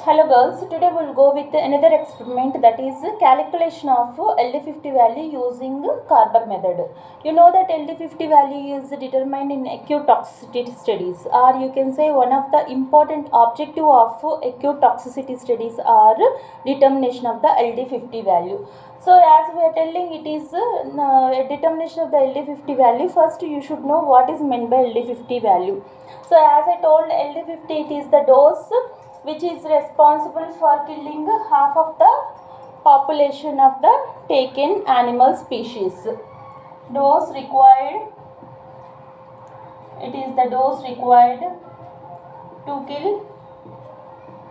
Hello girls, today we'll go with another experiment, that is calculation of LD50 value using Carber method. You know that LD50 value is determined in acute toxicity studies, or you can say one of the important objective of acute toxicity studies are determination of the LD50 value. So as we are telling, it is a determination of the LD50 value. First you should know what is meant by LD50 value. So as I told, LD50 it is the dose which is responsible for killing half of the population of the taken animal species. Dose required, it is the dose required to kill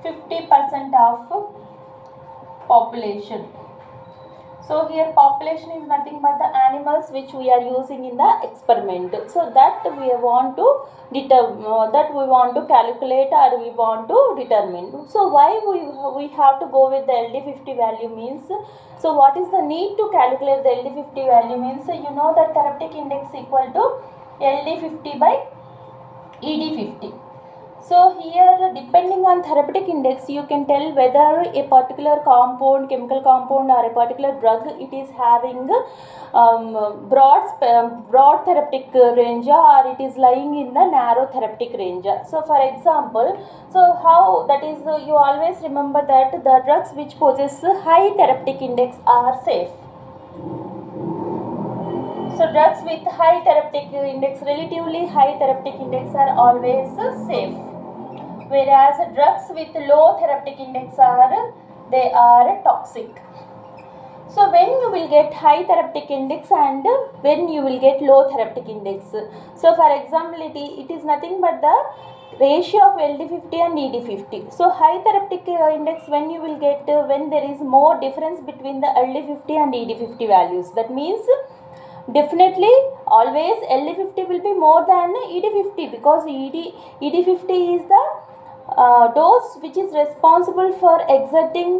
50% of population. So here population is nothing but the animals which we are using in the experiment. So that we want to calculate or we want to determine. So why we have to go with the LD50 value means, so what is the need to calculate the LD50 value means, you know that therapeutic index equal to LD50 by ED50. So here, depending on therapeutic index, you can tell whether a particular compound, chemical compound, or a particular drug, it is having broad therapeutic range, or it is lying in the narrow therapeutic range. So for example, so how that is, you always remember that the drugs which possess high therapeutic index are safe. So drugs with high therapeutic index, relatively high therapeutic index, are always safe, whereas drugs with low therapeutic index are toxic. So when you will get high therapeutic index and when you will get low therapeutic index. So for example, it is nothing but the ratio of LD50 and ED50. So high therapeutic index when you will get when there is more difference between the LD50 and ED50 values. That means definitely always LD50 will be more than ED50, because ED50 is the dose which is responsible for exerting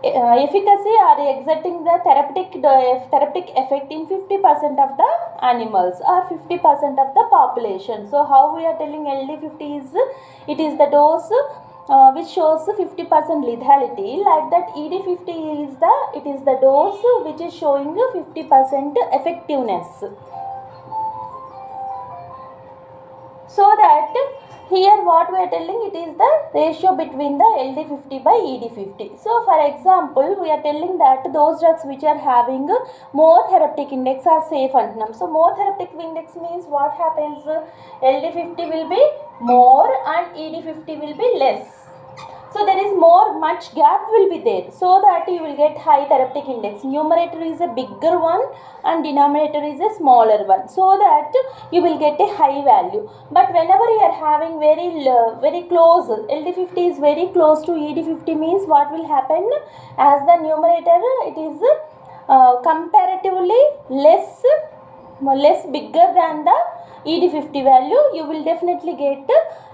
efficacy or exerting the therapeutic effect in 50% of the animals or 50% of the population. So how we are telling LD50 is, it is the dose which shows 50% lethality. Like that, ED50 is the dose which is showing 50% effectiveness. So that here what we are telling, it is the ratio between the LD50 by ED50. So for example, we are telling that those drugs which are having more therapeutic index are safe antunam. So more therapeutic index means what happens, LD50 will be more and ED50 will be less. So there is much gap will be there, so that you will get high therapeutic index. Numerator is a bigger one and denominator is a smaller one, so that you will get a high value. But whenever you are having very close, LD50 is very close to ED50 means what will happen, as the numerator it is comparatively less bigger than the ED50 value, you will definitely get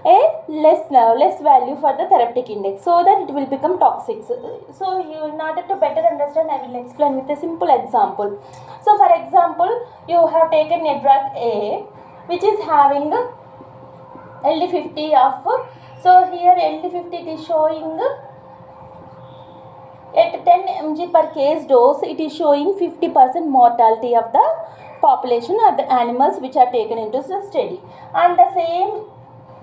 a less value for the therapeutic index, so that it will become toxic. So in order to better understand, I will explain with a simple example. So for example, you have taken a drug A which is having LD50 of, so here LD50 it is showing at 10 mg per case dose, it is showing 50% mortality of the population or the animals which are taken into the study. And the same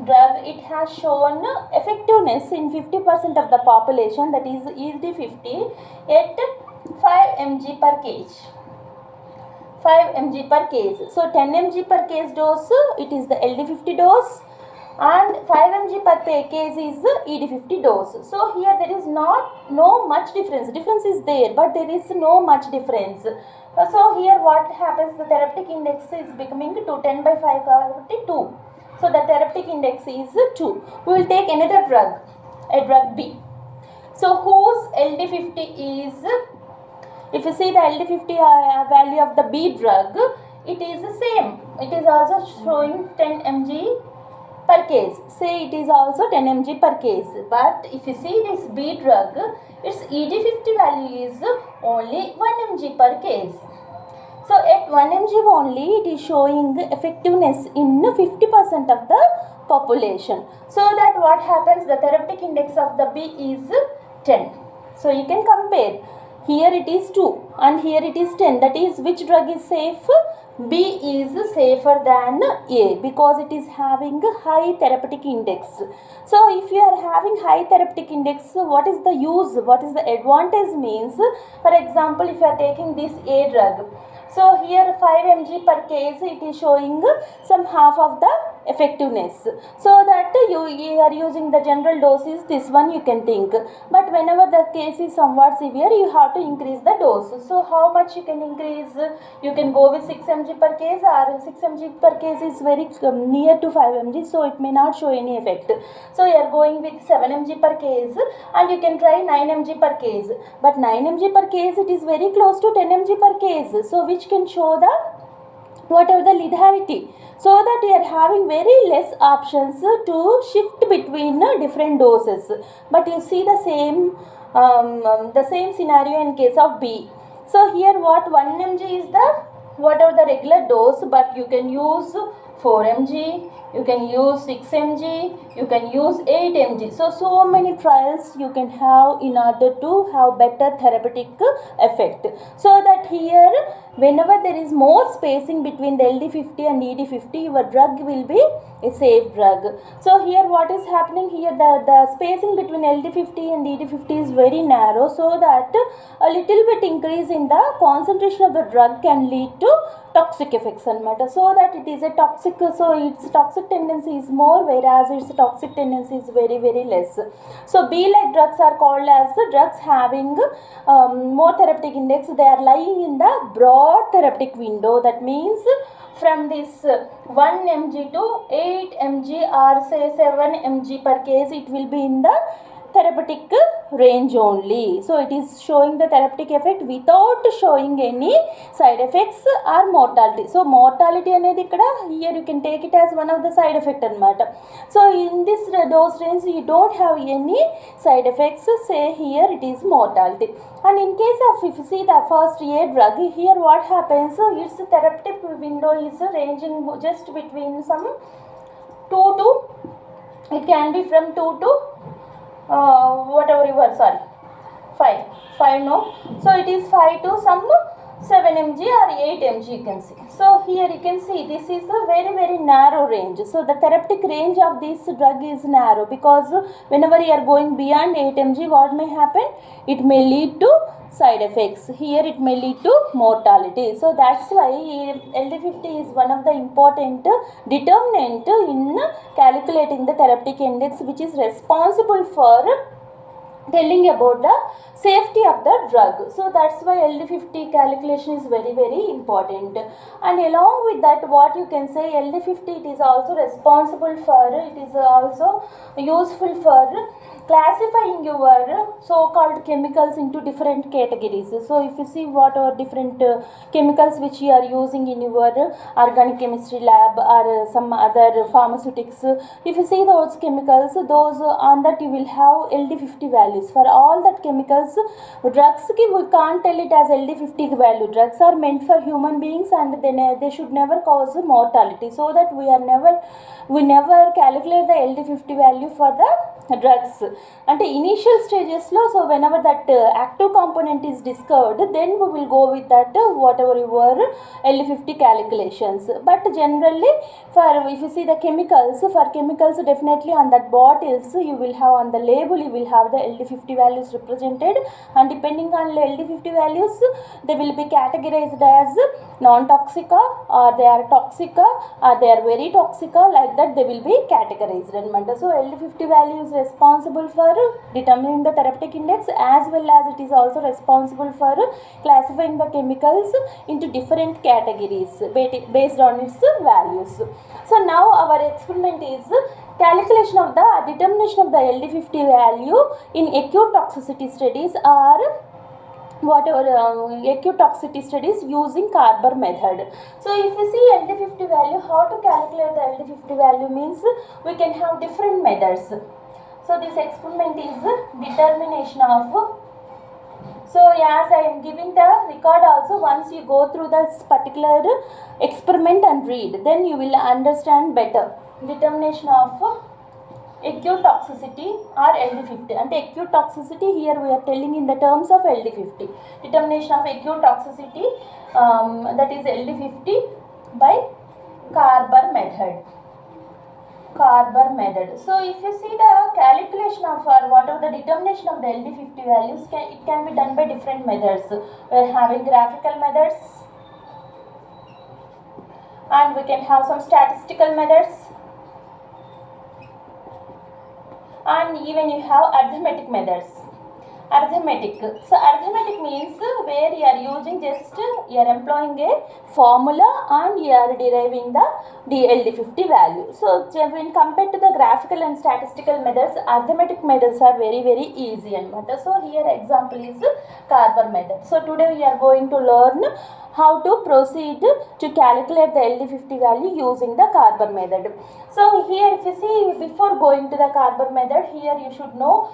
drug, it has shown effectiveness in 50% of the population, that is ED50, at 5 mg per kg. 5 mg per case. So 10 mg per case dose, it is the LD50 dose, and 5 mg per case is the ED50 dose. So here there is no much difference. Difference is there, but there is no much difference. So here what happens, the therapeutic index is becoming 2, 10 by 5 2. So the therapeutic index is 2. We will take another drug, a drug B. So whose LD50 is, if you see the LD50 value of the B drug, it is the same. It is also showing 10 mg per case. Say it is also 10 mg per case. But if you see this B drug, its ED50 value is only 1 mg per case. So at 1 mg only, it is showing effectiveness in 50% of the population. So that what happens, the therapeutic index of the B is 10. So you can compare. Here it is 2 and here it is 10. That is, which drug is safe? B is safer than A because it is having high therapeutic index. So if you are having high therapeutic index, what is the use? What is the advantage means? For example, if you are taking this A drug, so here 5 mg per case, it is showing some half of the effectiveness. So that you are using the general dose is this one, you can think. But whenever the case is somewhat severe, you have to increase the dose. So how much you can increase? You can go with 6 mg per case, or 6 mg per case is very near to 5 mg, so it may not show any effect. So you are going with 7 mg per case and you can try 9 mg per case. But 9 mg per case, it is very close to 10 mg per case. So which can show the whatever the lethality, so that you are having very less options to shift between different doses. But you see the same scenario in case of B. So here what 1 mg is the whatever the regular dose, but you can use 4 mg, you can use 6 mg, you can use 8 mg. So many trials you can have in order to have better therapeutic effect. So that here, whenever there is more spacing between the LD50 and ED50, your drug will be a safe drug. So here what is happening here, the spacing between LD50 and ED50 is very narrow, so that a little bit increase in the concentration of the drug can lead to toxic effects anamata. So that it is a toxic, so its toxic tendency is more, whereas its toxic tendency is very less. So B like drugs are called as the drugs having more therapeutic index. They are lying in the broad therapeutic window. That means from this 1 mg to 8 mg or say 7 mg per case, it will be in the therapeutic range only. So it is showing the therapeutic effect without showing any side effects or mortality. So mortality anedi ikkada, here you can take it as one of the side effect anamata. So in this dose range you don't have any side effects, say here it is mortality. And in case of, if you see the first A drug, here what happens, its therapeutic window is ranging just between some 2 to, it can be from 2 to whatever you were, sorry, 5 no, so it is 5 to some 7 mg or 8 mg you can see. So here you can see this is a very narrow range. So the therapeutic range of this drug is narrow, because whenever you are going beyond 8 mg, what may happen, it may lead to side effects. Here it may lead to mortality. So that's why LD50 is one of the important determinant in calculating the therapeutic index, which is responsible for telling about the safety of the drug. So that's why LD50 calculation is very important. And along with that, what you can say, LD50 it is also responsible for, it is also useful for classifying your so-called chemicals into different categories. So if you see what are different chemicals which you are using in your organic chemistry lab or some other pharmaceutics, if you see those chemicals, those on that you will have LD50 values. For all that chemicals, drugs we can't tell it as LD50 value. Drugs are meant for human beings and they should never cause mortality. So that we never calculate the LD50 value for the drugs. And initial stages lo, so whenever that active component is discovered, then we will go with that whatever your LD50 calculations. But generally, for if you see the chemicals, for chemicals definitely on that bottles you will have, on the label you will have the LD50 values represented, and depending on LD50 values they will be categorized as non-toxic, or they are toxic, or they are very toxic, like that they will be categorized. So LD50 value is responsible for determining the therapeutic index, as well as it is also responsible for classifying the chemicals into different categories based on its values. So now our experiment is calculation of the determination of the LD50 value in acute toxicity studies, or whatever acute toxicity studies using Carber method. So if you see LD50 value, how to calculate the LD50 value means we can have different methods. So this experiment is determination of, so as I am giving the record also, once you go through this particular experiment and read, then you will understand better. determination of acute toxicity or LD50. And acute toxicity here we are telling in the terms of LD50. Determination of acute toxicity, that is LD50 by Carber method. Carber method. So if you see the calculation of whatever the determination of the LD50 values, it can be done by different methods. We are having graphical methods, and we can have some statistical methods, and even you have arithmetic methods. Arithmetic. So arithmetic means where you are using just you are employing a formula and you are deriving the LD50 value. So when compared to the graphical and statistical methods, arithmetic methods are very easy anamata. So here example is Carber method. So today we are going to learn how to proceed to calculate the LD50 value using the Carber method. So here if you see, before going to the Carber method, here you should know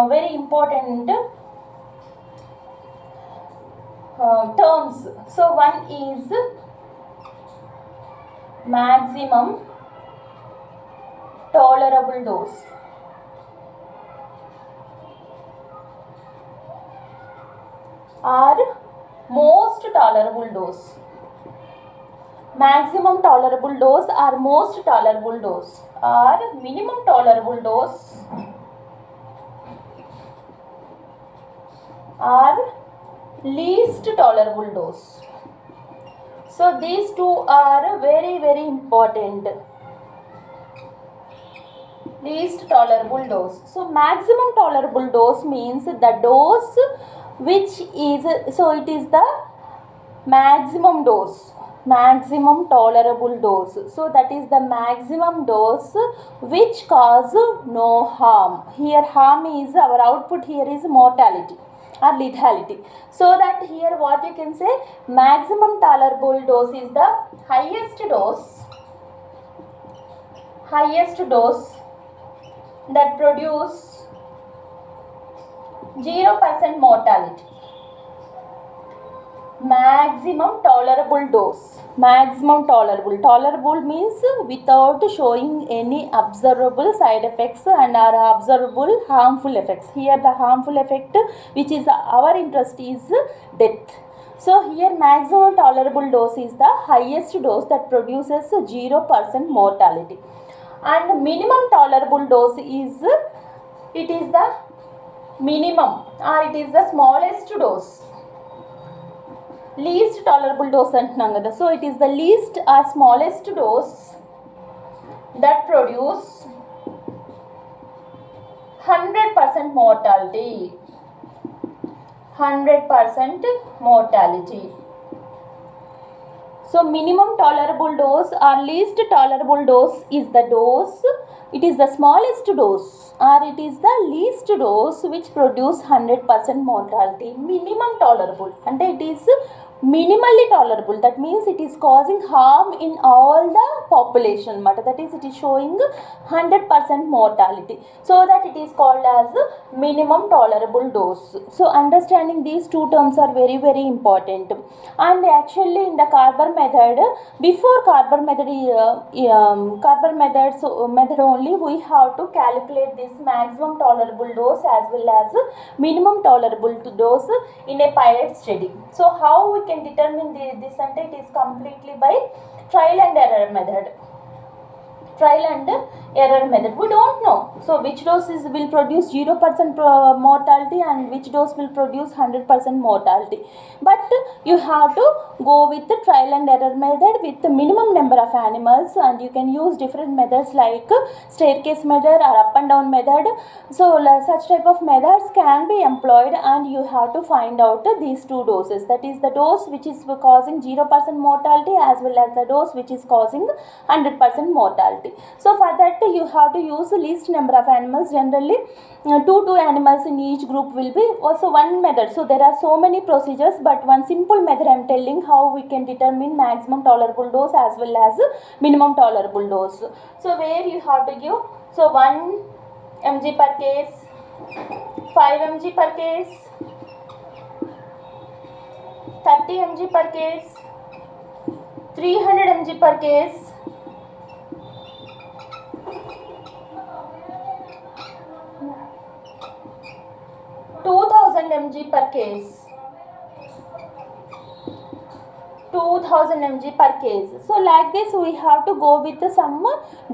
very important terms. So one is maximum tolerable dose. Or most tolerable dose. Maximum tolerable dose or most tolerable dose, or minimum tolerable dose or least tolerable dose. So these two are very important. Least tolerable dose. So maximum tolerable dose means the dose which is, so it is the maximum dose, maximum tolerable dose. So that is the maximum dose which cause no harm. Here harm is, our output here is mortality or lethality. So that here what you can say, maximum tolerable dose is the highest dose that produce 0% mortality. Maximum tolerable dose. Maximum tolerable means without showing any observable side effects and or observable harmful effects. Here the harmful effect which is our interest is death. So here maximum tolerable dose is the highest dose that produces 0% mortality. And minimum tolerable dose is, it is the minimum or it is the smallest dose. Least tolerable dose antunam kada. So it is the least or smallest dose that produce 100% mortality. 100% mortality. So minimum tolerable dose or least tolerable dose is the dose, it is the smallest dose or it is the least dose which produce 100% mortality. Minimum tolerable and it is minimally tolerable, that means it is causing harm in all the population, that is it is showing 100% mortality, so that it is called as minimum tolerable dose. So understanding these two terms are very important. And actually in the Carber method, before Carber method method only, we have to calculate this maximum tolerable dose as well as minimum tolerable dose in a pilot study. So how we can determine this, and it is completely by trial and error method. Trial and error method. We don't know. So which doses will produce 0% mortality and which dose will produce 100% mortality. But you have to go with the trial and error method with the minimum number of animals, and you can use different methods like staircase method or up and down method. So such type of methods can be employed, and you have to find out these two doses, that is the dose which is causing 0% mortality as well as the dose which is causing 100% mortality. So for that you have to use the least number of animals. Generally 2 animals in each group will be also one method. So there are so many procedures, but one simple method I am telling how we can determine maximum tolerable dose as well as minimum tolerable dose. So where you have to give, so 1 mg per case, 5 mg per case, 30 mg per case, 300 mg per case, mg per case. 2000 mg per case. So like this we have to go with some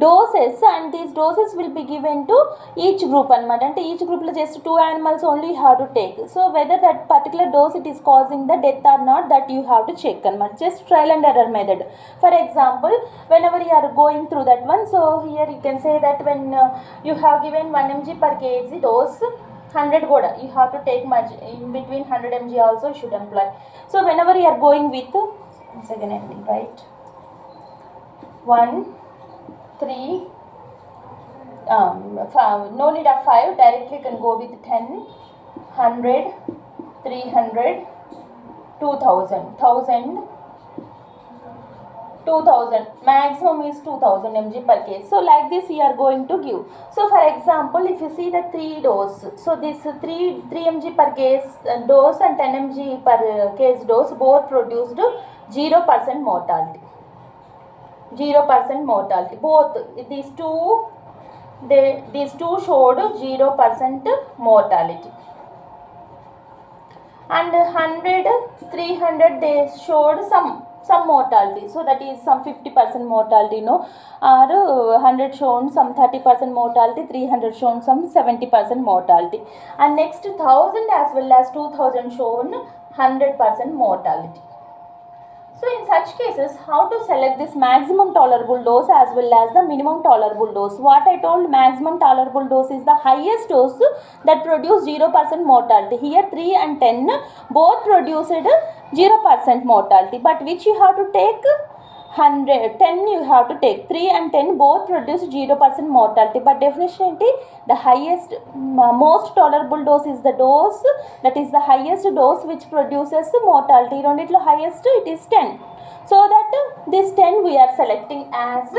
doses, and these doses will be given to each group anamata. Ante each group lo just 2 animals only you have to take. So whether that particular dose it is causing the death or not, that you have to check anamata. Just trial and error method. For example, whenever you are going through that one, so here you can say that when you have given 1 mg per kg dose, 100 goda you have to take much in between. 100 mg also you should employ. So whenever you are going with, once again I will write 1, 3, no need of 5, directly you can go with 10, 100, 300, 2000, 2000, maximum is 2000 mg per case. So like this we are going to give. So for example, if you see the 3 dose, so this 3 mg per case dose and 10 mg per case dose both produced 0% mortality. 0% mortality. Both these two showed 0% mortality. And 100, 300 they showed some mortality. So that is some 50% mortality, no, or 100 shown some 30% mortality, 300 shown some 70% mortality, and next 1000 as well as 2000 shown 100% mortality. So in such cases, how to select this maximum tolerable dose as well as the minimum tolerable dose? What I told, maximum tolerable dose is the highest dose that produce 0% mortality. Here 3 and 10 both produced 0% mortality, but which you have to take 100, 10 you have to take. 3 and 10 both produce 0% mortality, but definitely the highest, most tolerable dose is the dose that is the highest dose which produces the mortality. రెండిట్లో highest it is 10. So that this 10 we are selecting as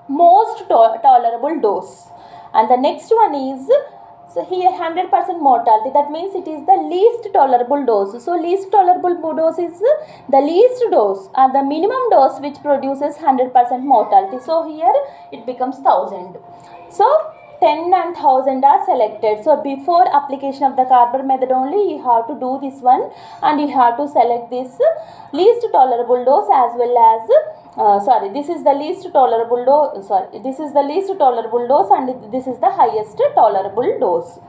most tolerable dose. And the next one is, so here 100% mortality, that means it is the least tolerable dose. So least tolerable dose is the least dose or the minimum dose which produces 100% mortality. So here it becomes 1000. So 10 and 1000 are selected. So before application of the Carber method only you have to do this one, and you have to select this least tolerable dose as well as this is the least tolerable dose, this is the least tolerable dose and this is the highest tolerable dose.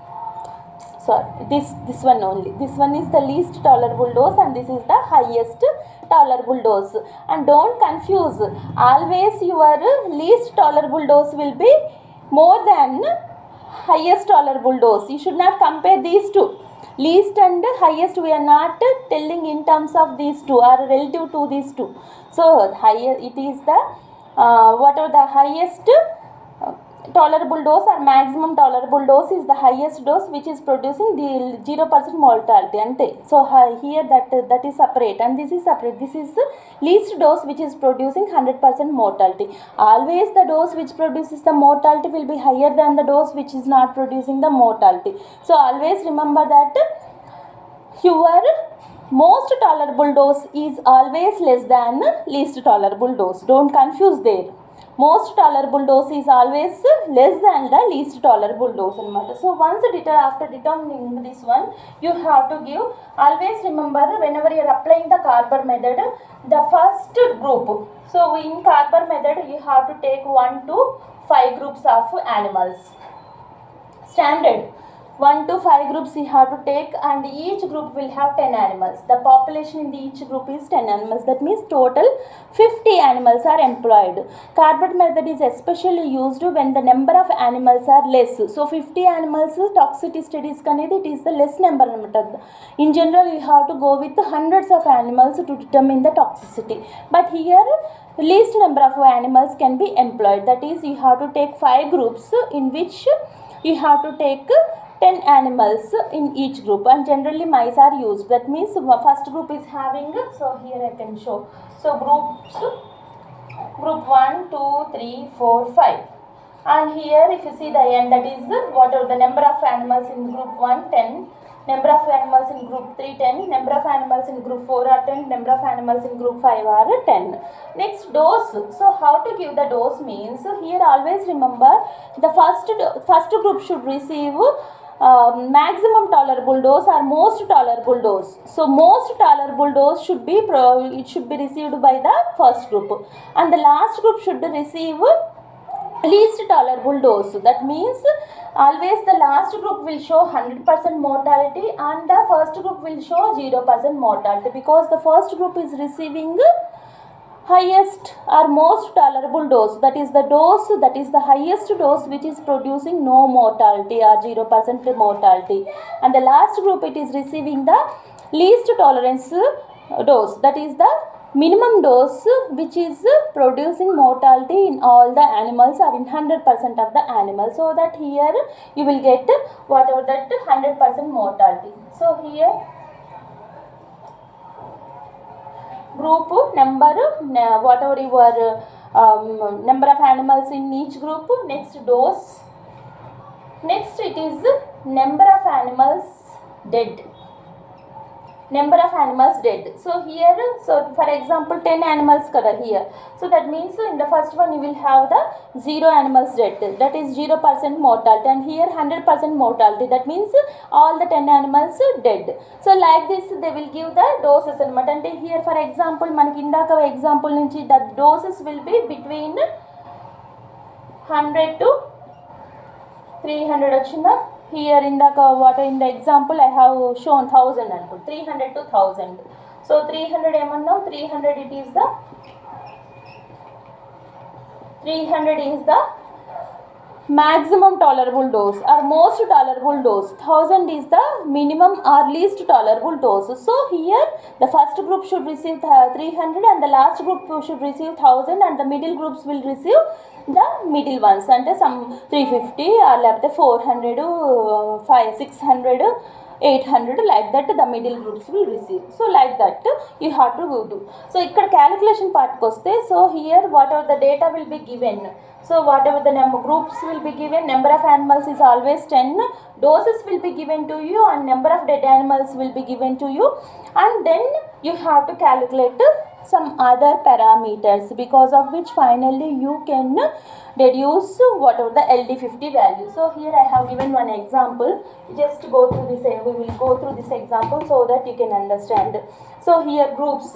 This one only, this one is the least tolerable dose and this is the highest tolerable dose. And don't confuse, always your least tolerable dose will be more than highest tolerable dose. You should not compare these two. Least and highest we are not telling in terms of these two or relative to these two. So higher it is the whatever the highest tolerable dose or maximum tolerable dose is the highest dose which is producing the 0% mortality ante. So here that is separate and this is separate. This is the least dose which is producing 100% mortality. Always the dose which produces the mortality will be higher than the dose which is not producing the mortality. So always remember that your most tolerable dose is always less than least tolerable dose. Don't confuse there. Most tolerable dose is always less than the least tolerable dose anamata. So once after determining this one, you have to give, always remember whenever you are applying the Carber method, the first group. So in Carber method you have to take 1 to 5 groups of animals. Standard 1 to 5 groups you have to take, and each group will have 10 animals. The population in each group is 10 animals. That means total 50 animals are employed. Carber method is especially used when the number of animals are less. So 50 animals toxicity studies kanedi it is the less number anamata. In general you have to go with hundreds of animals to determine the toxicity. But here least number of animals can be employed. That is, you have to take 5 groups in which you have to take 10 animals in each group, and generally mice are used. That means first group is having, so here I can show, so groups, group 1, 2, 3, 4, 5, and here if you see the end, that is what are the number of animals in group 1, 10, number of animals in group 3, 10, number of animals in group 4 are 10, number of animals in group 5 are 10. Next, dose. So how to give the dose means, here always remember the first group should receive maximum tolerable dose or most tolerable dose. So most tolerable dose should be received by the first group, and the last group should receive least tolerable dose. That means always the last group will show 100% mortality and the first group will show 0% mortality, because the first group is receiving highest or most tolerable dose, that is the dose that is the highest dose which is producing no mortality or 0% mortality, and the last group it is receiving the least tolerance dose, that is the minimum dose which is producing mortality in all the animals or in 100% of the animals, so that here you will get whatever that 100% mortality. So here group number, whatever your number of animals in each group, next dose, next it is number of animals dead. Number of animals dead. So here, so for example 10 animals kada here, so that means in the first one you will have the 0 animals dead, that is 0% mortality, and here 100% mortality, that means all the 10 animals dead. So like this they will give the doses anamata. Ante here for example manaki indaka example nunchi the doses will be between 100 to 300 వచ్చిందా. Here in the what in the example I have shown 1000 and 300 to 1000. So 300 now 300 it is the 300 is the maximum tolerable dose or most tolerable dose. 1000 is the minimum or least tolerable dose. So here the first group should receive 300 and the last group should receive 1000, and the middle groups will receive the middle ones, and some 350 or like 400 5 600 800 like that the middle groups will receive. So like that you have to go do. So ikkada calculation part koste, so here whatever the data will be given, so whatever the number groups will be given, number of animals is always 10, doses will be given to you and number of dead animals will be given to you, and then you have to calculate some other parameters, because of which finally you can deduce whatever the LD50 value. So here I have given one example, just go through this, we will go through this example so that you can understand. So here groups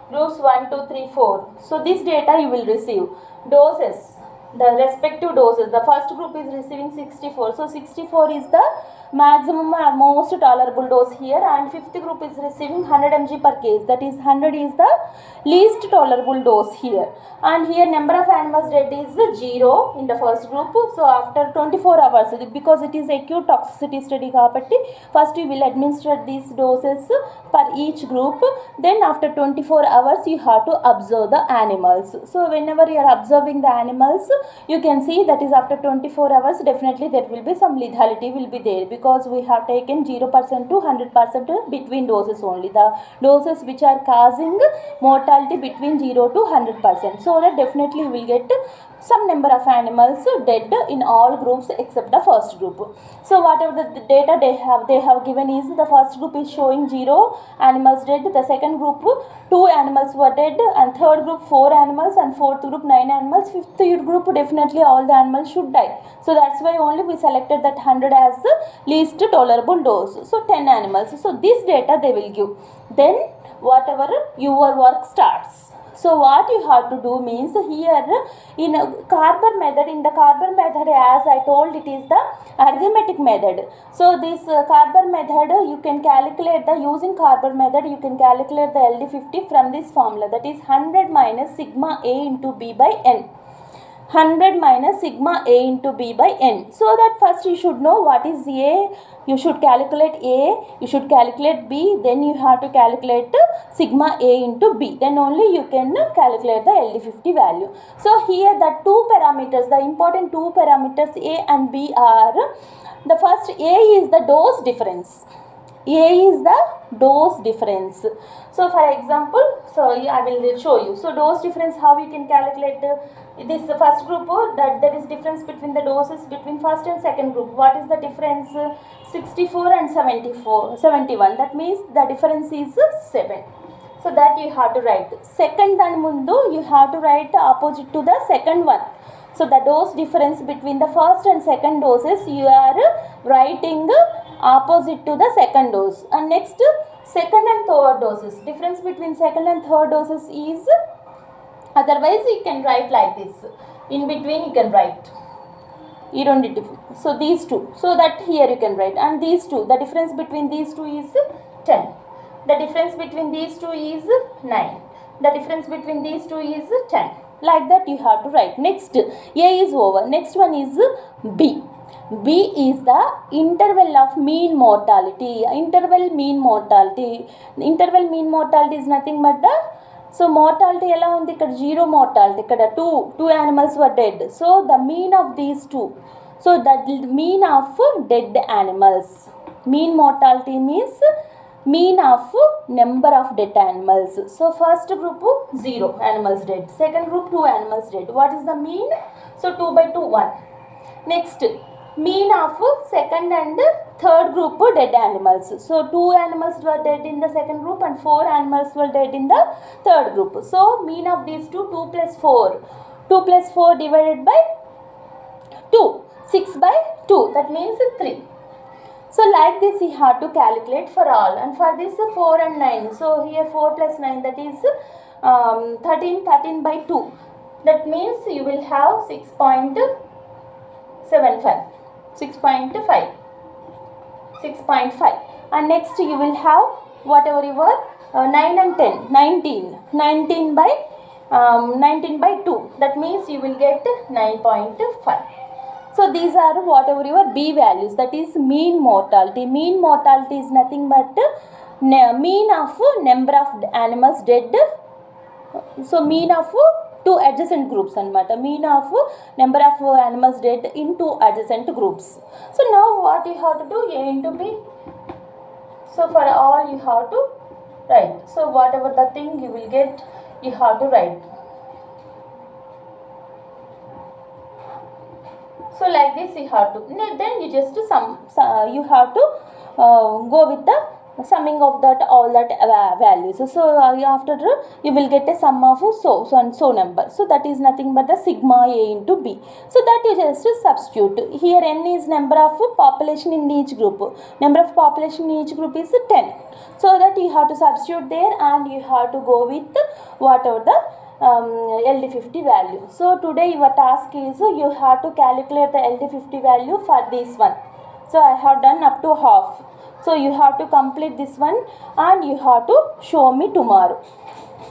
1 2 3 4, so this data you will receive doses, the respective doses. The first group is receiving 64, so 64 is the maximum or most tolerable dose here, and fifth group is receiving 100 mg per kg, that is 100 is the least tolerable dose here, and here number of animals dead is 0 in the first group. So after 24 hours, because it is acute toxicity study kabatti, first you will administer these doses per each group, then after 24 hours you have to observe the animals. So whenever you are observing the animals, you can see that is after 24 hours definitely there will be some lethality will be there, because we have taken 0% to 100% between doses only, the doses which are causing mortality between 0 to 100%, so that definitely you will get some number of animals dead in all groups except the first group. So whatever the data they have given is, the first group is showing 0 animals dead, the second group 2 animals were dead, and third group 4 animals, and fourth group 9 animals, fifth group definitely all the animals should die. So that's why only we selected that 100 as the least tolerable dose. So 10 animals. So this data they will give. Then whatever your work starts. So what you have to do means, here in Carver method, in the Carver method as I told, it is the arithmetic method. So this Carver method you can calculate the, using Carver method you can calculate the LD50 from this formula, that is 100 minus sigma A into B by N. 100 minus sigma A into B by N. So that first you should know what is A, you should calculate A, you should calculate B, then you have to calculate sigma A into B. Then only you can calculate the LD50 value. So here the two parameters, the important two parameters A and B are, the first A is the dose difference. A is the dose difference. So for example, so I will show you. So dose difference, how you can calculate this first group, that there is difference between the doses between first and second group. What is the difference? 64 and 71. That means the difference is 7. So that you have to write. Second dan mundu you have to write opposite to the second one. So the dose difference between the first and second doses, you are writing opposite to the second dose. And next, second and third doses. Difference between second and third doses is, otherwise you can write like this. In between you can write. You don't need to. So these two. So that here you can write. And these two. The difference between these two is 10. The difference between these two is 9. The difference between these two is 10. Like that you have to write. Next, A is over. Next one is B. B is the interval of mean mortality. Interval mean mortality. Interval mean mortality is nothing but the, so mortality ఎలా ఉంది ఇక్కడ zero mortality, ఇక్కడ two animals were dead. So the mean of these two. So the mean of dead animals. Mean mortality means mean of number of dead animals. So first group 0 animals dead. Second group 2 animals dead. What is the mean? So 2 by 2 1. Next, mean of second and third group dead animals. So 2 animals were dead in the second group and 4 animals were dead in the third group. So mean of these two, 2 plus 4. 2 plus 4 divided by 2. 6 by 2. That means 3. So like this you have to calculate for all. And for this 4 and 9. So here 4 plus 9, that is 13. 13 by 2. That means you will have 6.75. 6.5. 6.5. And next you will have whatever you were 9 and 10. 19. 19 by 2. That means you will get 9.5. So these are whatever your B values, that is mean mortality. Mean mortality is nothing but mean of number of animals dead. So mean of two adjacent groups anamata. Mean of number of animals dead in two adjacent groups. So now what you have to do, A into B. So for all you have to write. So whatever the thing you will get, you have to write. So like this you have to, then you just you have to go with the summing of that all that values. So after you will get a sum of so and so number. So that is nothing but the sigma A into B. So that you just substitute. Here n is number of population in each group. Number of population in each group is 10. So that you have to substitute there and you have to go with whatever the LD50 value. So today your task is you have to calculate the LD50 value for this one. So I have done up to half. So you have to complete this one and you have to show me tomorrow.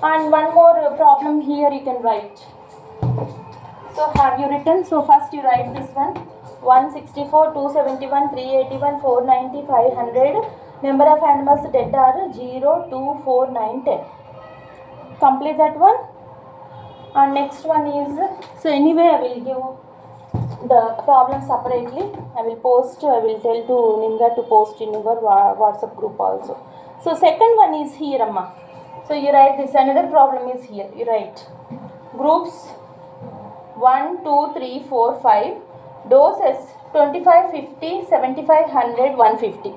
And one more problem here you can write. So have you written? So first you write this one. 164, 271, 381, 490, 500. Number of animals dead are 0, 2, 4, 9, 10. Complete that one. And next one is, so anyway I will give the problem separately. I will tell to Nimra to post in your WhatsApp group also. So second one is here amma. So you write this, another problem is here. You write groups 1, 2, 3, 4, 5. Doses 25, 50, 75, 100, 150.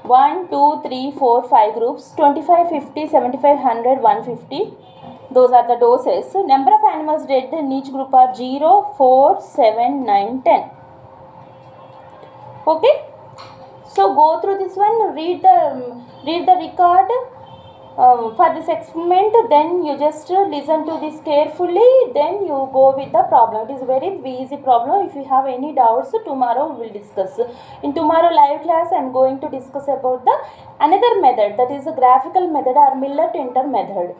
1, 2, 3, 4, 5 groups. 25, 50, 75, 100, 150. Those are the doses. So number of animals dead in each group are 0, 4, 7, 9, 10. Okay. So go through this one. Read the record for this experiment. Then you just listen to this carefully. Then you go with the problem. It is very easy problem. If you have any doubts, tomorrow we will discuss. In tomorrow live class, I am going to discuss about the another method, that is a graphical method or Miller-Tinter method.